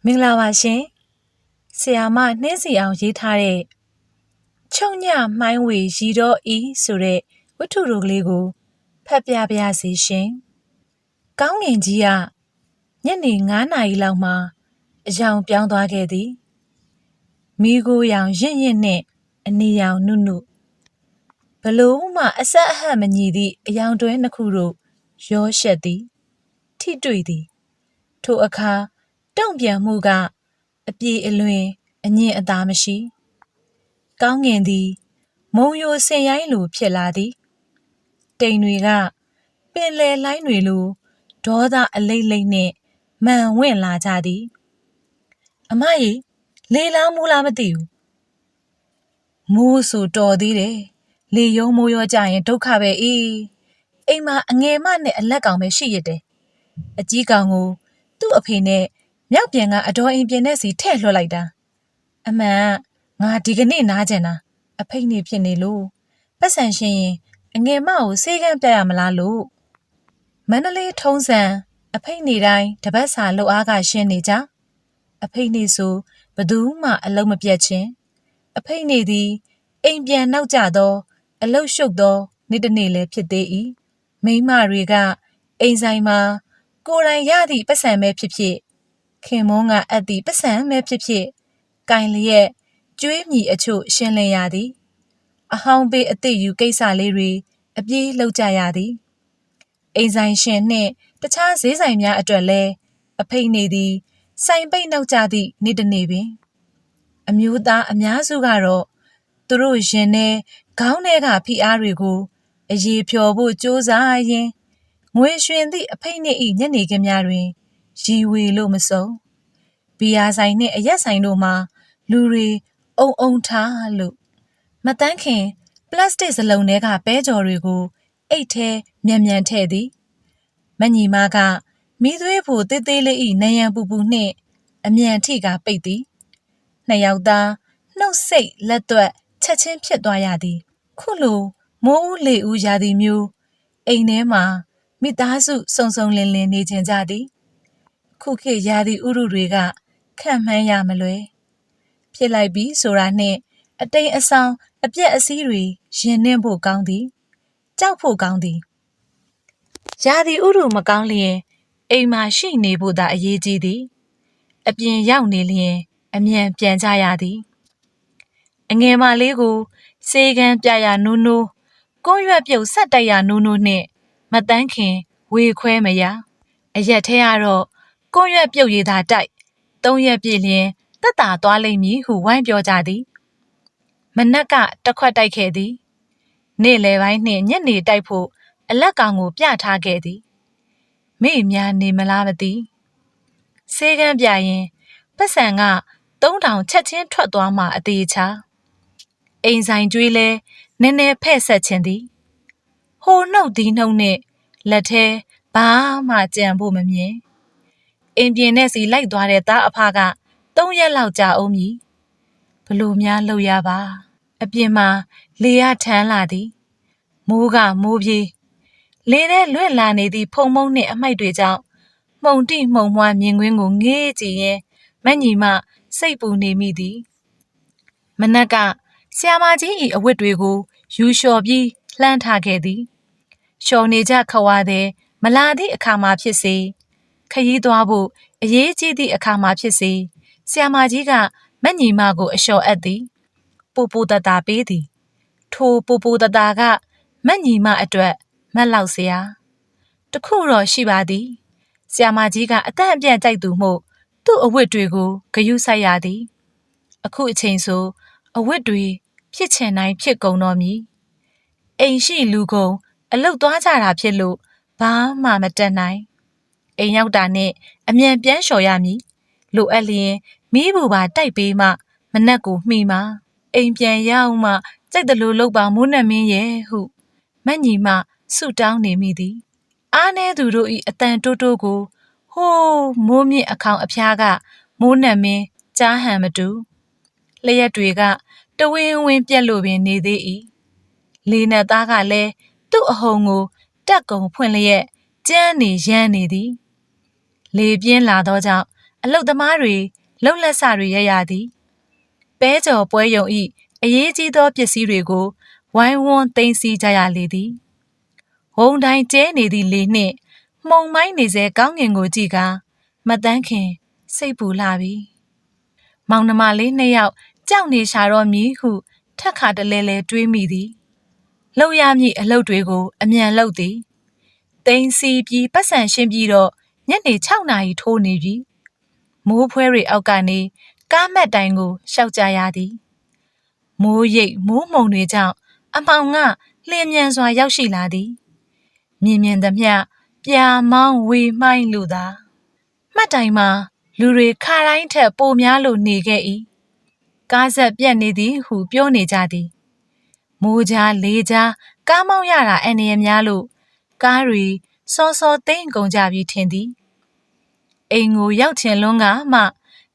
မင်္ဂလာပါရှင်ဆရာမနှင်းစီအောင်ရေးထားတဲ့ချုပ်ညမှိုင်းဝေရီတော့ဤဆိုတဲ့ဝတ္ထုတော်ကလေးကိုဖတ်ပြပါရစေရှင်ကောင်းငင်ကြီးကညနေ9 နာရီလောက်မှာအယောင်ပြောင်းသွားခဲ့သည်မိကိုရောင်ရင့်ရင့်နဲ့အနီရောင်နုနုဘလို့မှအဆက်အဟပ်မညီသည့်အယောင်တွဲနှစ်ခုတို့ရောရှက်သည်ထိတွေ့သည်ထိုအခါတုံ့ပြန်မှုကအပြေအလွင်အငင်အသာမရှိကောင်းငင်သည်မုံယိုစင်ရိုင်းလိုဖြစ်လာသည်တိမ်တွေကပင်လယ်လိုင်းတွေလိုဒေါသအလိမ့်လိမ့်နဲ့မှန်ဝင့်လာကြသည်အမကြီးလေလားမူလားမသိဘူးမိုးဆိုတော်သေးတယ်လေယုံမိုးရောကြရင်ဒုက္ခပဲအိမ်မှာအငယ်မနဲ့အလက်ကောင်ပဲရှိရတယ်အကြီးကောင်ကိုသူ့အဖေနဲ့မြောက်ပြန်ကအတော်အိမ်ပြင်နဲ့စီထည့်လွှတ်လိုက်တာအမှန်ငါဒီကနေ့နားကျင်တာအဖိတ်နေဖြစ်နေလို့ပတ်စံရှင်ရင်အငယ်မကိုစေကန်းပြရမလားလို့မန္တလေးထုံးစံအဖိတ်နေတိုင်းတပတ်စာလှုပ်အားကရှင်းနေကြအဖိတ်နေဆိုဘသူမှအလုံးမပြတ်ချင်းအဖိတ်နေသည်အိမ်ပြန်နောက်ကျသောအလုတ်ရှုပ်သောနေ့တစ်နေ့လည်းဖြစ်သေး၏မိန်းမတွေကအိမ်ဆိုင်မှာကိုယ်တိုင်ရသည့်ပတ်စံပဲဖြစ်ဖြစ်ခင်မုန်းကအပ်သည့်ပတ်စံပဲဖြစ်ဖြစ်ကင်လျက်ကျွေးမြီအချို့ရှင်းလင်းရသည်အဟောင်းပေးအသည့်ယူကိစ္စလေးတွေအပြေးလှုပ်ကြရသည်အိမ်ဆိုင်ရှင်နှင့်တခြားဈေးဆိုင်များအတွက်လည်းအဖိတ်နေသည်ဆိုင်ပိတ်နောက်ကျသည့်နေ့တစ်နေ့ပင်အမျိုးသားအများစုကတော့သူတို့ရင်ထဲခေါင်းထဲကဖိအားတွေကိုအရေဖြော်ဖို့ကြိုးစားရင်းငွေရွှင်သည့်အဖိတ်နှင့်ဤညနေခင်းများတွင်ရီဝေလို့မစုံဘီယာဆိုင်နှင့်အရက်ဆိုင်တို့မှာလူတွေအုံထားလို့မတန်းခင်ပလတ်စတစ်စလုံးထဲကပဲကြော်တွေကိုအိတ်ထဲမြန်ထည့်သည်မညီမကမီးသွေးဖို့တေးသေးလေးဤနယံပူပူနှင့်အမြန်ထိကပိတ်သည်နှစ်ယောက်သားနှုတ်ဆိတ်လက်သွက်ချက်ချင်းဖြစ်သွားရသည်ခုလိုမိုးဦးလေဦးရာသီမျိုးအိမ်ထဲမှာမိသားစုစုံစုံလင်လင်နေကြကြသည်ခုခေတ်ရာသီဥတုတွေကခန့်မှန်းရမလွယ်ဖြစ်လိုက်ပြီဆိုတာနှင့်အတိမ်အဆောင်အပြက်အစည်းတွေရင်နှင်းဖို့ကောင်းသည်ကြောက်ဖို့ကောင်းသည်ရာသီဥတုမကောင်းလျင်အိမ်မှာရှိနေဖို့သာအရေးကြီးသည်အပြင်ရောက်နေလျင်အမြန်ပြန်ကြရသည်အငယ်မလေးကိုစေကန်းပြရနိုးနိုးကွန်းရွက်ပြုတ်ဆက်တိုက်ရနိုးနိုးနှင့်မတန်းခင်ဝေခွဲမရအရက်ထဲကတော့ကွန်းရွက်ပြုတ်ရည်သာတိုက်3 ရက်ပြည့်လျင်တက်တာသွားလိမ့်မည်ဟုဝိုင်းပြောကြသည်မနက်ကတခွက်တိုက်ခဲ့သည်နေ့လယ်ပိုင်းနှင့်ညနေတိုက်ဖို့အလက်ကောင်ကိုပြထားခဲ့သည်မိများနေမလားမသိစေကန်းပြရင်ပတ်စံက3000ချက်ချင်းထွက်သွားမှအသေးချာအိမ်ဆိုင်ကျွေးလဲနည်းနည်းဖဲ့ဆက်ခြင်းသည်ဟိုနှုတ်ဒီနှုတ်နဲ့လက်ထဲဘာမှကြံဖို့မမြင်အိမ်ပြင်နဲ့စီလိုက်သွားတဲ့သားအဖက3 ရက်လောက်ကြာအောင်မည်ဘလို့များလှုပ်ရပါအပြင်မှာလေရထမ်းလာသည်မိုးကမိုးပြေးလေထဲလွင့်လာနေသည့်ဖုံမုံနှင့်အမိုက်တွေကြောင့်မှုန်တိမှုန်မွှားမြင်ကွင်းကိုငေးကြည့်ရင်မက်ညီမစိတ်ပူနေမိသည်မနက်ကဆရာမကြီး၏အဝတ်တွေကိုယူလျှော်ပြီးလှမ်းထားခဲ့သည်လျှော်နေကြခွာသည်မလာသည့်အခါမှဖြစ်စေခရီးသွားဖို့အရေးကြီးသည့်အခါမှဖြစ်စေဆရာမကြီးကမက်ညီမကိုအလျှော်အပ်သည်ပိုပိုတတာပေးသည်ထိုပိုပိုတတာကမက်ညီမအတွက်မက်လောက်เสียတခုတော့ရှိပါသည်ဆရာမကြီးကအတန့်အပြန့်ကြိုက်သူမို့သူ့အဝတ်တွေကိုဂယုစိုက်ရသည်အခုအချိန်ဆိုအဝတ်တွေဖြစ်ချင်တိုင်းဖြစ်ကုန်တော့မည်အိမ်ရှိလူကုန်အလုတ်သွားကြတာဖြစ်လို့ဘာမှမတတ်နိုင်အိမ်ရောက်တာနဲ့အမြန်ပြန်လျှော်ရမည်လိုအပ်လျင်မီးဘူပါတိုက်ပေးမှမနက်ကိုမှီမှာအိမ်ပြန်ရောက်မှကြိုက်တယ်လို့လုပ်ပါမိုးနတ်မင်းရဲ့ဟုမက်ညီမဆုတောင်းနေမိသည်အားနေသူတို့၏အတန်တိုးတိုးကိုဟိုးမိုးမြင့်အခေါင်အဖျားကမိုးနတ်မင်းကြားဟန်မတူလျက်တွေကတဝင်းဝင်းပြက်လို့ပင်နေသေး၏လေနက်သားကလည်းသူ့အဟုန်ကိုတက်ကုံဖွင့်လျက်ကြမ်းနေရမ်းနေသည်လေပြင်းလာသောကြောင့် အလုတ်သမားတွေလှုပ်လက်စတွေရရသည်ပဲကြော်ပွဲယုံဤအရေးကြီးသောပစ္စည်းတွေကိုဝိုင်းဝန်းသိမ်းဆည်းကြရလေသည်ဝုံတိုင်းကျဲနေသည့်လေနှင့်မှုန်မိုင်းနေစေကောင်းငင်ကိုကြည့်ကာမတန်းခင်စိတ်ပူလာပြီမောင်နှမလေးနှစ်ယောက်ကြောက်နေရှာတော့မည်ဟုထက်ခါတလဲလဲတွေးမိသည်လှုပ်ရမည့်အလုပ်တွေကိုအမြန်လုပ်သည်သိမ်းစီပြီးပတ်စံရှင်းပြီးတော့ညနေ6 နာရီထိုးနေပြီမိုးဖွဲတွေအောက်ကနေကားမက်တိုင်ကိုရှောက်ကြရသည်မိုးရိပ်မိုးမှုန်တွေကြောင့်အမှောင်ကလျင်မြန်စွာရောက်ရှိလာသည်မြင်မြင်သမျှပြာမောင်းဝေမှိုင်းလူသာမှတ်တိုင်မှာလူတွေခါတိုင်းထက်ပိုများလို့နေခဲ့၏ကားဆက်ပြက်နေသည်ဟုပြောနေကြသည်မိုးကြားလေကြားကားမောင်းရတာအန္တရာယ်များလို့ကားတွေစောစောသိမ့်ကုန်ကြပြီထင်သည်အိမ်ကိုရောက်ချင်လွန်းကမှ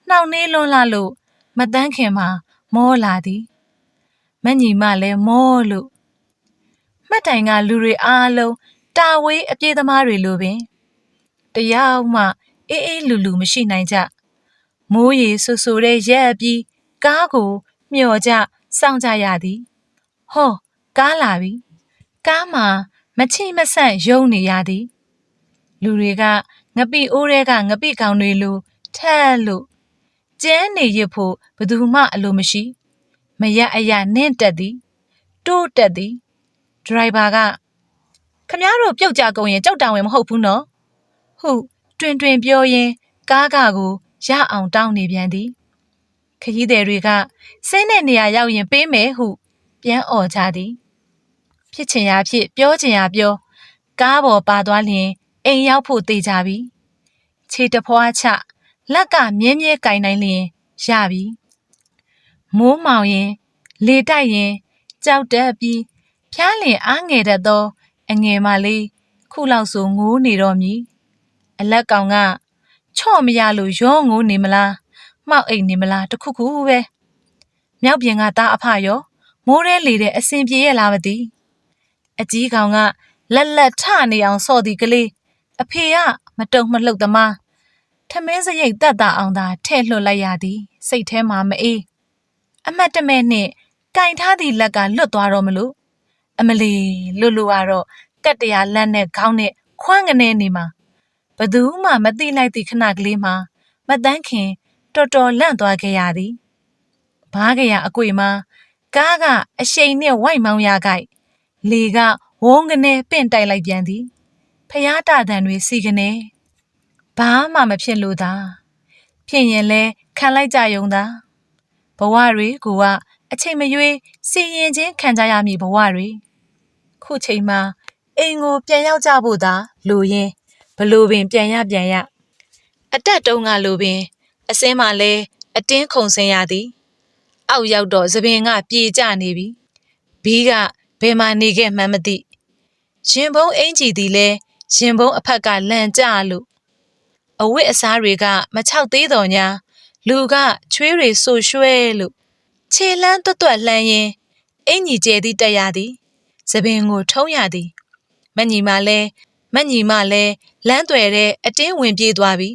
နှောင့်နှေးလွန်းလာလို့မတန်းခင်မှာမောလာသည်မညီမလည်းမောလို့မှတ်တိုင်ကလူတွေအားလုံးတာဝေးအပြေးသမားတွေလိုပင်တယောက်မှအေးအေးလူလူမရှိနိုင်ကြမိုးရေဆူဆူတဲ့ရက်ပြီးကားကိုမျှော်ကြစောင့်ကြရသည်ဟောကားလာပြီကားမှာမချိမဆန့်ယုံနေရသည်လူတွေကငပိအိုးတွေကငပိကောင်တွေလိုထက်လို့ကျန်းနေရဖို့ဘယ်သူမှအလိုမရှိမရအရနင့်တက်သည်တိုးတက်သည်ဒရိုင်ဘာကခမားတို့ပြုတ်ကြကုန်ရင်ကြောက်တောင်ဝင်မဟုတ်ဘူးနော်ဟုတွင်တွင်ပြောရင်းကားကိုရအောင်တောင်းနေပြန်သည်ခရီးသည်တွေကဆင်းတဲ့နေရာရောက်ရင်ပေးမယ်ဟုပြန်អော်ကြသည်ဖြစ်ချင်ရာဖြစ်ပြောချင်ရာပြောကားပေါ်ပါသွားလျင်အိမ်ရောက်ဖို့သေချာပြီခြေတဖွားချလက်ကမြဲမြဲကင်နိုင်လျင်ရပြီမိုးမောင်ရင်လေတိုက်ရင်ကြောက်တက်ပြီးဖျားလင်အားငယ်တတ်သောအငယ်မလေးခုလောက်ဆိုငိုးနေတော့မည်အလက်ကောင်ကချော့မရလို့ရောငိုးနေမလားမှောက်အိတ်နေမလားတခုခုပဲမြောက်ပြင်ကသားအဖရောမိုးရဲလေတဲ့အစင်ပြေရလားမသိအကြီးကောင်ကလက်လက်ထနေအောင်ဆော့သည်ကလေးအဖေကမတုံမလှုပ်သမားထမင်းစရိတ်တက်တာအောင်သာထဲ့လွှတ်လိုက်ရသည်စိတ်ထဲမှာမအေးအမတ်တမဲနှင့်ကင်ထားသည့်လက်ကလွတ်သွားတော့မလို့အမလီလွတ်လို့ကတော့ကတ်တရာလက်နဲ့ခေါင်းနဲ့ခွန်းကနေနေမှာဘသူမှမသိလိုက်သည့်ခဏကလေးမှာမတန်းခင်တော်တော်လန့်သွားခဲ့ရသည်ဘားကရအကွေမှာကားကအရှိန်နဲ့ဝိုက်မောင်းရကြိုက်လေကဝုန်းကနေပင့်တိုက်လိုက်ပြန်သည်ဖျားတတန်တွေစီကနေဘာမှမဖြစ်လို့သာဖြစ်ရင်လဲခံလိုက်ကြယုံသာဘဝတွေကအချိန်မရွေးစီရင်ချင်းခံကြရမည်ဘဝတွေခုချိန်မှာအိမ်ကိုပြန်ရောက်ကြဖို့သာလိုရင်းဘလို့ပင်ပြန်ရအတက်တုံးကလိုပင်အစင်းမှလဲအတင်းခုန်ဆင်းရသည်အောက်ရောက်တော့သပင်ကပြေကျနေပြီဘီးကဘယ်မှာနေခဲ့မှန်းမသိရင်ဘုံအင်ကြီးသည်လဲရင်ဘုံအဖက်ကလန်ကျလို့အဝတ်အစားတွေကမချောက်သေးတော်ညာလူကချွေးတွေဆူရွှဲလို့ခြေလန်းတွတ်တွတ်လှမ်းရင်အင်ကြီးကျဲသည့်တက်ရသည်သပင်ကိုထုံးရသည်မညီမလဲလမ်းသွယ်တဲ့အတင်းဝင်ပြေးသွားပြီ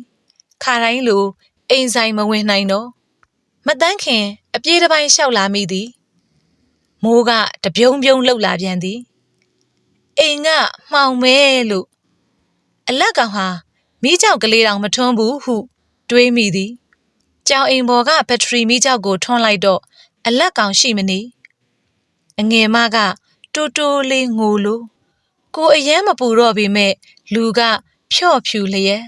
ခါတိုင်းလိုအိမ်ဆိုင်မဝင်နိုင်တော့မတန်းခင်အပြေးတစ်ပိုင်းလျှောက်လာမိသည်မိုးကတပြုံးပြုံးလှုပ်လာပြန်သည်အိမ်ကမှောင်မဲလို့အလက်ကောင်ဟာမိကြောက်ကလေးတောင်မထွန်းဘူးဟုတွေးမိသည်ကြောင်အိမ်ပေါ်ကဘက်ထရီမိကြောက်ကိုထွန်းလိုက်တော့အလက်ကောင်ရှိမနေအငယ်မကတိုးတိုးလေးငိုလို့ကိုအယမ်းမပူတော့ပေမဲ့လူကဖြော့ဖြူလျက်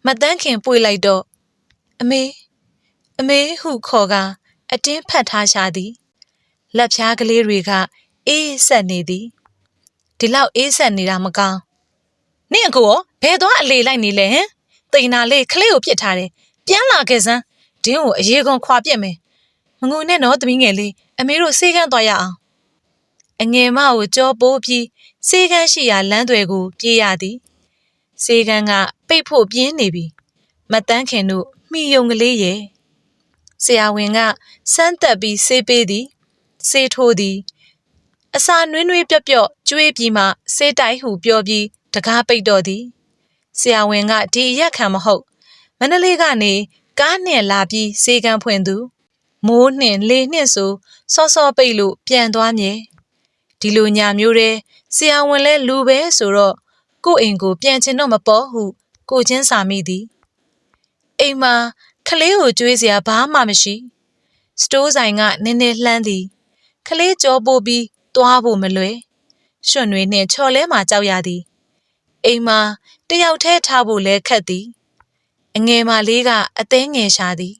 မတန်းခင်ပွေလိုက်တော့အမေဟုခေါ်ကအတင်းဖတ်ထားရှာသည်လက်ဖြားကလေးတွေကအေးဆက်နေသည်ဒီလောက်အေးဆက်နေတာမကောင်းနင့်အကိုရောဘယ်သွားအလေလိုက်နေလဲဟင်တိန်နာလေးခလေးကိုပြစ်ထားတယ်ပြန်လာခဲ့စမ်းဒင်းကိုအရေကုန်ခွာပြစ်မယ်မငုံနဲ့နော်သမီးငယ်လေးအမေတို့ဆေးကန်းသွားရအောင်အငယ်မကိုကြောပိုးပြီးဆေးကန်းရှိရာလမ်းသွယ်ကိုပြေးရသည်ဆေးကန်းကပိတ်ဖို့ပြင်းနေပြီမတန်းခင်တို့မိယုံကလေးရဲ့ဆရာဝန်ကစမ်းသက်ပြီးဆေးပေးသည်ဆေးထိုးသည်အစာနွေးနွေးပြော့ပြော့ကျွေးပြီးမှဆေးတိုက်ဟုပြောပြီးတကားပိတ်တော့သည်ဆရာဝန်ကဒီရက်ခံမဟုတ် မန္တလေးကနေကားနဲ့လာပြီးဈေးကန်းဖွင့်သူမိုးနှင့်လေနှင့်ဆိုစောစောပိတ်လို့ပြန်သွားမြဲဒီလိုညာမျိုးတဲ့ဆရာဝန်လဲလူပဲဆိုတော့ကို့အိမ်ကိုပြန်ချင်တော့မပေါ်ဟုကိုချင်းစာမိသည်အိမ်မှာခလေးကိုကြွေးစရာဘာမှမရှိစတိုးဆိုင်ကနည်းနည်းလှမ်းသည်ခလေးကြောပိုးပြီးသွားဖို့မလွယ်ရွှွန်တွေနှင့်ချော်လဲမှကြောက်ရသည်အိမ်မှာတယောက်တည်းထားဖို့လဲခက်သည်အငယ်မလေးကအသေးငယ်ရှာသည်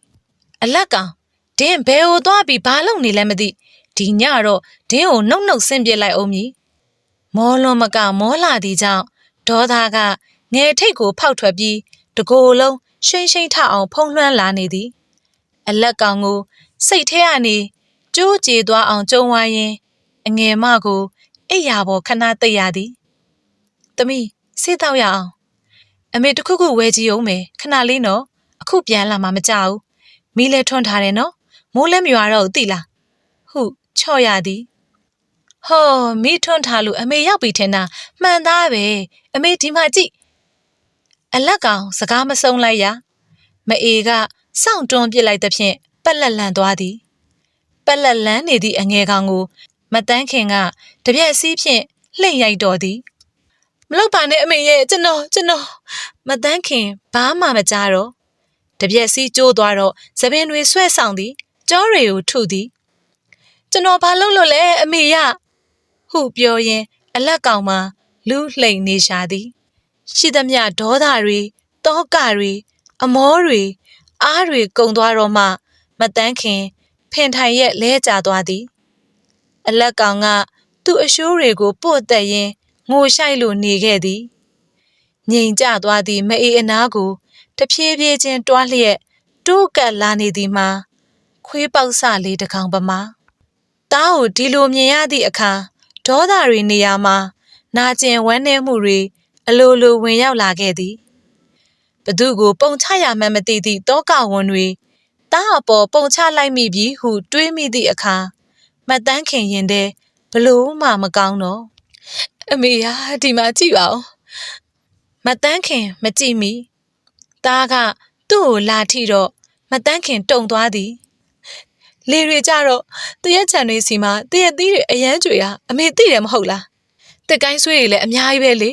အလက်ကောင်ဒင်းဘယ်ကိုသွားပြီးဘာလုပ်နေလဲမသိဒီညတော့ဒင်းကိုနှုတ်ဆင့်ပြစ်လိုက်အောင်မည်မောလွန်မကမောလာသည်ကြောင့်ဒေါသကငယ်ထိတ်ကိုဖောက်ထွက်ပြီးတကိုယ်လုံးရှိန်ထအောင်ဖုံးလွှမ်းလာနေသည်အလက်ကောင်ကိုစိတ်ထဲကနေကျိုးကြေသွားအောင်ကြုံဝိုင်းရင်အငယ်မကိုအိယာပေါ်ခဏသိပ်ရသည်သမီးစေးတော့ရအောင်အမေတခုခုဝဲကြည့်အောင်မယ်ခဏလေးနော်အခုပြန်လာမှမကြောက်မီးလဲထွန်းထားတယ်နော်မိုးလဲမရွာတော့သိလားဟုချော့ရသည်ဟောမီးထွန်းထားလို့အမေရောက်ပြီထင်တာမှန်သားပဲအမေဒီမှာကြည့်အလက်ကောင်စကားမဆုံးလိုက်ရမအေကစောင့်တွန်းပစ်လိုက်သဖြင့်ပက်လက်လန်သွားသည်ပက်လက်လန်နေသည့်အငယ်ကောင်ကိုမတန်းခင်ကတပြက်စီးဖြင့်လှိမ့်ရိုက်တော်သည်မလုပ်ပါနဲ့အမေရဲ့ကျွန်တော်မတန်းခင်ဘာမှမကြားတော့တပြက်စီးကျိုးသွားတော့သပင်တွေဆွဲဆောင်သည်ကြောတွေကိုထုသည်ကျွန်တော်ဘာလုပ်လို့လဲအမေရဟုပြောရင်းအလက်ကောင်မှာလူးလှိမ့်နေရှာသည်ရှိသမျှဒေါသတွေတောကတွေအမောတွေအားတွေကုန်သွားတော့မှမတန်းခင်ဖင်ထိုင်ရဲ့လဲကျသွားသည်အလက်ကောင်ကသူ့အရှိုးတွေကိုပို့တက်ရင်းငိုရှိုက်လို့နေခဲ့သည်ငြိမ်ကျသွားသည့်မအေးအနားကိုတဖြည်းဖြည်းချင်းတွားလျက်တိုးကပ်လာနေသည်မှာခွေးပေါက်စလေးတစ်ကောင်ပမာတားကိုဒီလိုမြင်ရသည့်အခါဒေါသတွေနေရာမှာနာကျင်ဝမ်းနည်းမှုတွေအလိုလိုဝင်ရောက်လာခဲ့သည်ဘသူကိုပုံချရမှန်းမသိသည့်တောကဝန်တွေတားအပေါ်ပုံချလိုက်မိပြီဟုတွေးမိသည့်အခါမတန်းခင်ရင်တဲ့ဘလို့မှမကောင်းတော့အမေဟာဒီမှာကြည့်ပါဦးမတန်းခင်မကြည့်မိတားကသူ့ကိုလာထိတော့မတန်းခင်တုံသွားသည်လေတွေကြတော့တရက်ချန်တွေစီမှာတရက်သီးတွေအရန်ကြွေရအမေသိတယ်မဟုတ်လားတက်ကိုင်းဆွေးတွေလည်းအများကြီးပဲလေ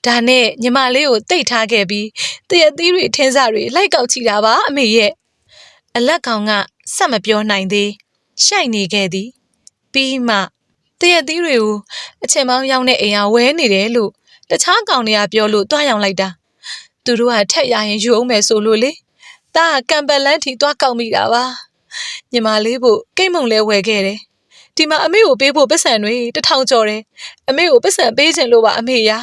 ဒါနဲ့ညီမလေးကိုတိတ်ထားခဲ့ပြီးတရက်သီးတွေထင်းစားတွေလိုက်ကောက်ချီတာပါအမေရဲ့အလက်ကောင်ကစက်မပြောနိုင်သေးရှိုက်နေခဲ့သည်ပြီးမှတရက်သီးတွေကိုအချိန်ပေါင်းရောက်တဲ့အိမ်ကဝဲနေတယ်လို့တခြားကောင်တွေကပြောလို့တွားရောင်လိုက်တာသူတို့ကထက်ရရင်ယူအောင်မယ်ဆိုလို့လေတာကကံပလန်းထီတွားကောက်မိတာပါညီမလေးဖို့ကိတ်မုံလဲဝယ်ခဲ့တယ်ဒီမှာအမေကိုပေးဖို့ပတ်စံတွေ1000ကျော်တယ်အမေကိုပတ်စံပေးခြင်းလို့ပါအမေရာ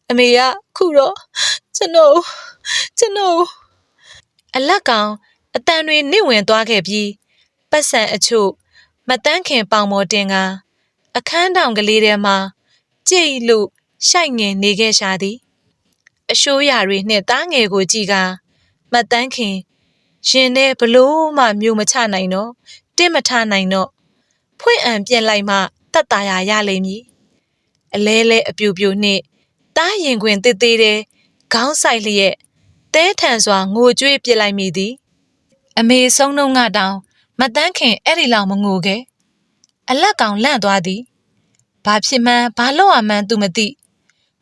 အမေကခုတော့ကျွန်တော်အလက်ကောင်အတန်တွေနစ်ဝင်သွားခဲ့ပြီးပတ်စံအချို့မတန်းခင်ပေါင်ပေါ်တင်ကအခန်းတောင်ကလေးထဲမှာကြိတ်လို့ရှိုက်ငင်နေခဲ့ရှာသည်အရှိုးရတွေနှင့်သားငယ်ကိုကြည့်ကမတန်းခင်ရင်ထဲဘလို့မှမျိုးမချနိုင်တော့တင်းမထနိုင်တော့ဖွင့်အံပြက်လိုက်မှတတ်တာရလိမ့်မည်အလဲလဲအပြူပြူနှင့်တားရင်ခွင်တစ်သေးတဲ့ခေါင်းဆိုင်လျက်တဲထန်စွာငိုကြွေးပြစ်လိုက်မိသည်အမေဆုံးနှုံးကတောင်မတန်းခင်အဲ့ဒီလောက်မငိုခဲ့အလက်ကောင်လန့်သွားသည်ဘာဖြစ်မှန်းဘာလို့မှန်းသူမသိ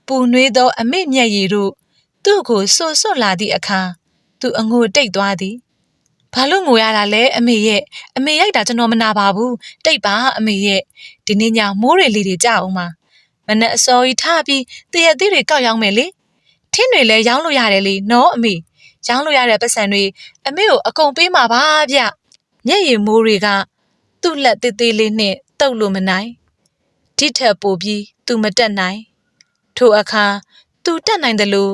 ပူနွေးသောအမေမျက်ရည်တို့သူ့ကိုဆွတ်လာသည့်အခါသူအငိုတိတ်သွားသည်ဘာလို့ငိုရတာလဲအမေရဲ့အမေရိုက်တာကျွန်တော်မနာပါဘူးတိတ်ပါအမေရဲ့ဒီနေ့ညမိုးတွေလေးတွေကြအောင်ပါမနက်အစောကြီးထားပြီးတရက်သေးတွေကောက်ရောင်းမယ်လေထင်းတွေလည်းရောင်းလို့ရတယ်လေနော်အမေရောင်းလို့ရတဲ့ပတ်စံတွေအမေကိုအကုန်ပေးမှာပါဗျမျက်ရည်မိုးတွေကသူ့လက်သေးသေးလေးနဲ့တုပ်လို့မနိုင်ဒီထက်ပိုပြီးသူမတက်နိုင်ထိုအခါသူတက်နိုင်တယ်လို့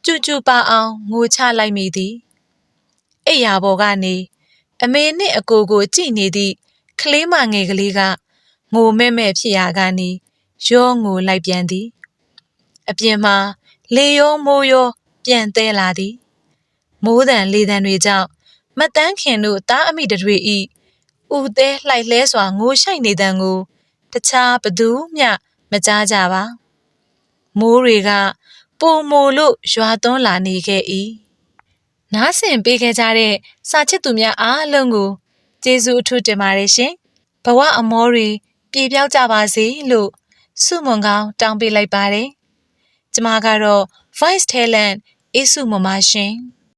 ကျူပါအောင်ငိုချလိုက်မိသည်အိယာဘော်ကနေအမေနှင့်အကိုကိုကြည့်နေသည့်ကလေးမငယ်ကလေးကငိုမဲ့ဖြစ်ရာကနေရောငိုလိုက်ပြန်သည်အပြင်မှာလေရောမိုးရောပြန်သဲလာသည်မိုးတန်လေတန်တွေကြောင့်မတန်းခင်တို့သားအမိတွေဤဦးသဲလှိုက်လဲစွာငိုရှိုက်နေတန်ကိုတခြားဘသူမျှမကြားကြပါမိုးတွေကပိုမိုလို့ရွာသွန်းလာနေခဲ့၏ နားဆင်ပေးခဲ့ကြတဲ့စာချစ်သူများအားလုံးကိုကျေးဇူးအထူးတင်ပါတယ်ရှင်ဘဝအမောတွေပြေပြောက်ကြပါစေလို့ဆုမွန်ကောင်းတောင်းပေးလိုက်ပါတယ်ကျမကတော့ Voice Talent အေးစုမမရှင်